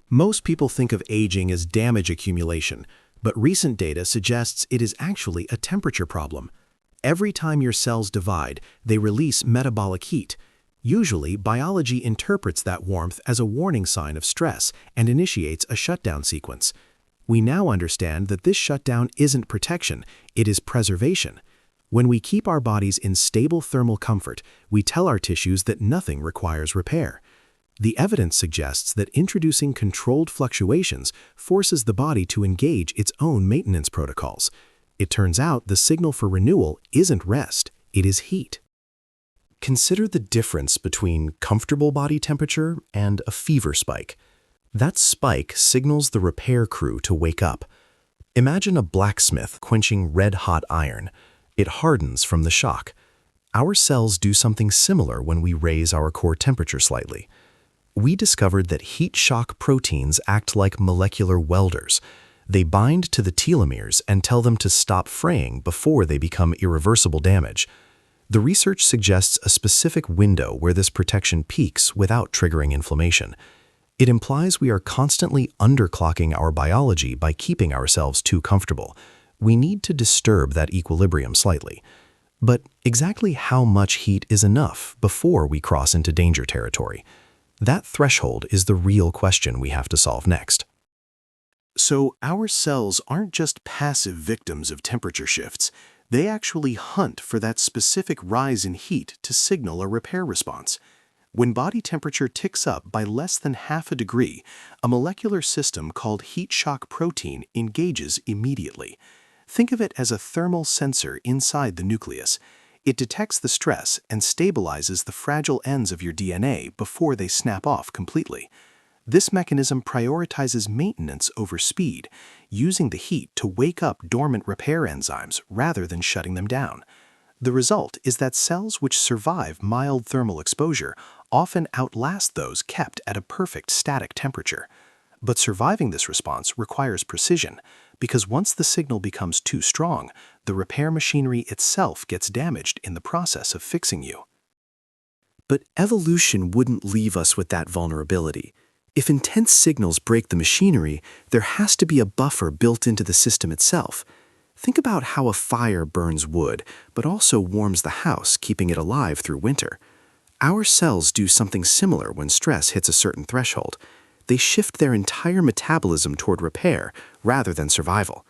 Most people think of aging as damage accumulation, but recent data suggests it is actually a temperature problem. Every time your cells divide, they release metabolic heat. Usually, biology interprets that warmth as a warning sign of stress and initiates a shutdown sequence. We now understand that this shutdown isn't protection, it is preservation. When we keep our bodies in stable thermal comfort, we tell our tissues that nothing requires repair. The evidence suggests that introducing controlled fluctuations forces the body to engage its own maintenance protocols. It turns out the signal for renewal isn't rest, it is heat. Consider the difference between comfortable body temperature and a fever spike. That spike signals the repair crew to wake up. Imagine a blacksmith quenching red-hot iron. It hardens from the shock. Our cells do something similar when we raise our core temperature slightly. We discovered that heat shock proteins act like molecular welders. They bind to the telomeres and tell them to stop fraying before they become irreversible damage. The research suggests a specific window where this protection peaks without triggering inflammation. It implies we are constantly underclocking our biology by keeping ourselves too comfortable. We need to disturb that equilibrium slightly. But exactly how much heat is enough before we cross into danger territory? That threshold is the real question we have to solve next. So our cells aren't just passive victims of temperature shifts. They actually hunt for that specific rise in heat to signal a repair response. When body temperature ticks up by less than half a degree, a molecular system called heat shock protein engages immediately. Think of it as a thermal sensor inside the nucleus. It detects the stress and stabilizes the fragile ends of your DNA before they snap off completely. This mechanism prioritizes maintenance over speed, using the heat to wake up dormant repair enzymes rather than shutting them down. The result is that cells which survive mild thermal exposure often outlast those kept at a perfect static temperature. But surviving this response requires precision, because once the signal becomes too strong, the repair machinery itself gets damaged in the process of fixing you. But evolution wouldn't leave us with that vulnerability. If intense signals break the machinery, there has to be a buffer built into the system itself. Think about how a fire burns wood, but also warms the house, keeping it alive through winter. Our cells do something similar when stress hits a certain threshold. They shift their entire metabolism toward repair rather than survival.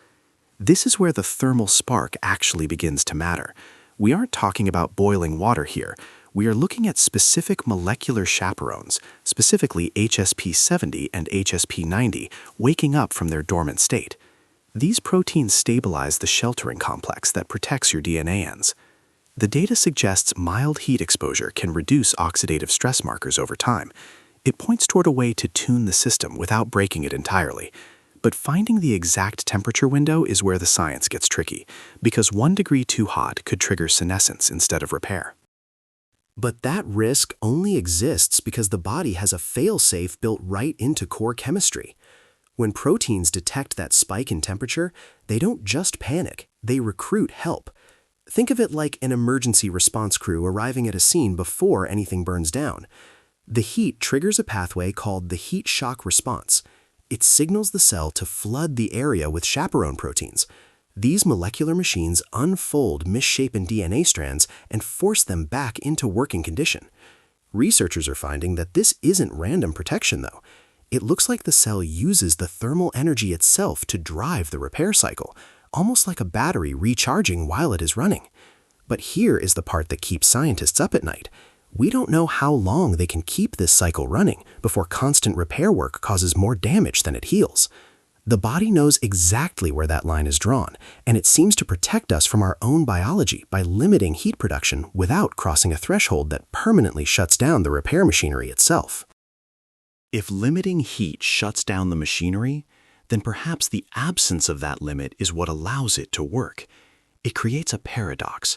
This is where the thermal spark actually begins to matter. We aren't talking about boiling water here. We are looking at specific molecular chaperones, specifically HSP70 and HSP90, waking up from their dormant state. These proteins stabilize the sheltering complex that protects your DNA ends. The data suggests mild heat exposure can reduce oxidative stress markers over time. It points toward a way to tune the system without breaking it entirely. But finding the exact temperature window is where the science gets tricky, because 1 degree too hot could trigger senescence instead of repair. But that risk only exists because the body has a fail-safe built right into core chemistry. When proteins detect that spike in temperature, they don't just panic, they recruit help. Think of it like an emergency response crew arriving at a scene before anything burns down. The heat triggers a pathway called the heat shock response. It signals the cell to flood the area with chaperone proteins. These molecular machines unfold misshapen DNA strands and force them back into working condition. Researchers are finding that this isn't random protection, though. It looks like the cell uses the thermal energy itself to drive the repair cycle, almost like a battery recharging while it is running. But here is the part that keeps scientists up at night. We don't know how long they can keep this cycle running before constant repair work causes more damage than it heals. The body knows exactly where that line is drawn, and it seems to protect us from our own biology by limiting heat production without crossing a threshold that permanently shuts down the repair machinery itself. If limiting heat shuts down the machinery, then perhaps the absence of that limit is what allows it to work. It creates a paradox.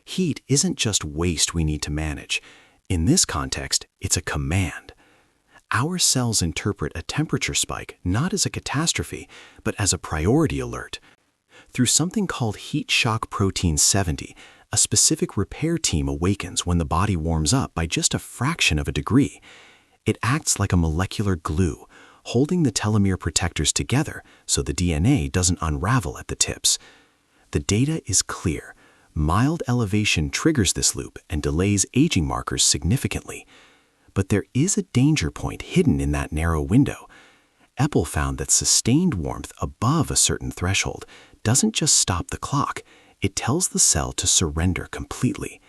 Heat isn't just waste we need to manage. In this context, it's a command. Our cells interpret a temperature spike not as a catastrophe, but as a priority alert. Through something called heat shock protein 70, a specific repair team awakens when the body warms up by just a fraction of a degree. It acts like a molecular glue, holding the telomere protectors together so the DNA doesn't unravel at the tips. The data is clear. Mild elevation triggers this loop and delays aging markers significantly. But there is a danger point hidden in that narrow window. Eppel found that sustained warmth above a certain threshold doesn't just stop the clock, it tells the cell to surrender completely.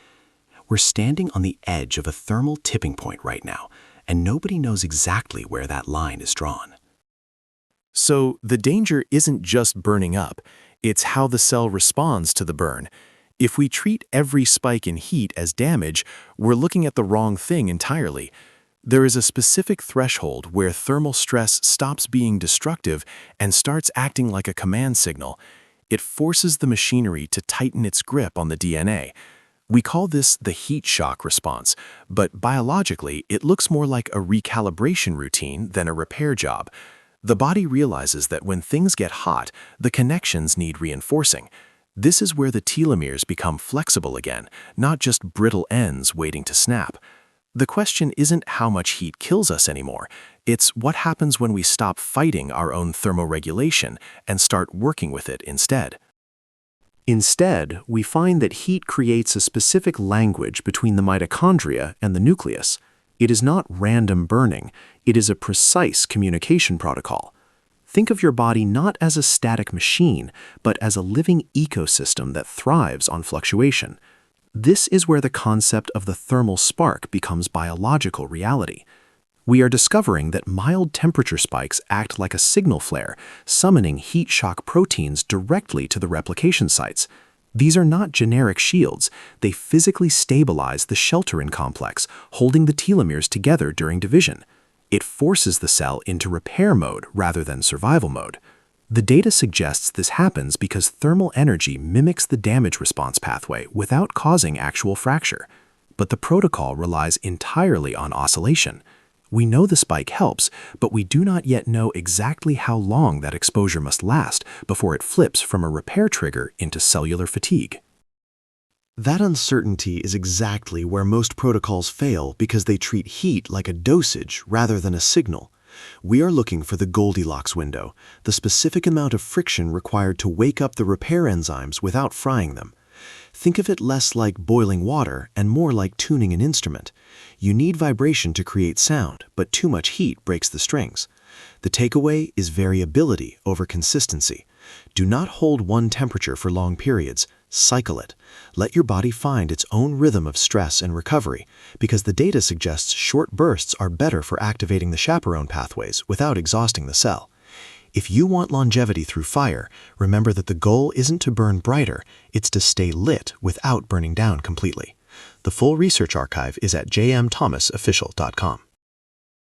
We're standing on the edge of a thermal tipping point right now, and nobody knows exactly where that line is drawn. So the danger isn't just burning up, it's how the cell responds to the burn. If we treat every spike in heat as damage, we're looking at the wrong thing entirely. There is a specific threshold where thermal stress stops being destructive and starts acting like a command signal. It forces the machinery to tighten its grip on the DNA. We call this the heat shock response, but biologically, it looks more like a recalibration routine than a repair job. The body realizes that when things get hot, the connections need reinforcing. This is where the telomeres become flexible again, not just brittle ends waiting to snap. The question isn't how much heat kills us anymore. It's what happens when we stop fighting our own thermoregulation and start working with it instead. Instead, we find that heat creates a specific language between the mitochondria and the nucleus. It is not random burning, it is a precise communication protocol. Think of your body not as a static machine, but as a living ecosystem that thrives on fluctuation. This is where the concept of the thermal spark becomes biological reality. We are discovering that mild temperature spikes act like a signal flare, summoning heat shock proteins directly to the replication sites. These are not generic shields. They physically stabilize the shelterin complex, holding the telomeres together during division. It forces the cell into repair mode rather than survival mode. The data suggests this happens because thermal energy mimics the damage response pathway without causing actual fracture. But the protocol relies entirely on oscillation. We know the spike helps, but we do not yet know exactly how long that exposure must last before it flips from a repair trigger into cellular fatigue. That uncertainty is exactly where most protocols fail because they treat heat like a dosage rather than a signal. We are looking for the Goldilocks window, the specific amount of friction required to wake up the repair enzymes without frying them. Think of it less like boiling water and more like tuning an instrument. You need vibration to create sound, but too much heat breaks the strings. The takeaway is variability over consistency. Do not hold one temperature for long periods. Cycle it. Let your body find its own rhythm of stress and recovery, because the data suggests short bursts are better for activating the chaperone pathways without exhausting the cell. If you want longevity through fire, remember that the goal isn't to burn brighter, it's to stay lit without burning down completely. The full research archive is at jmthomasofficial.com.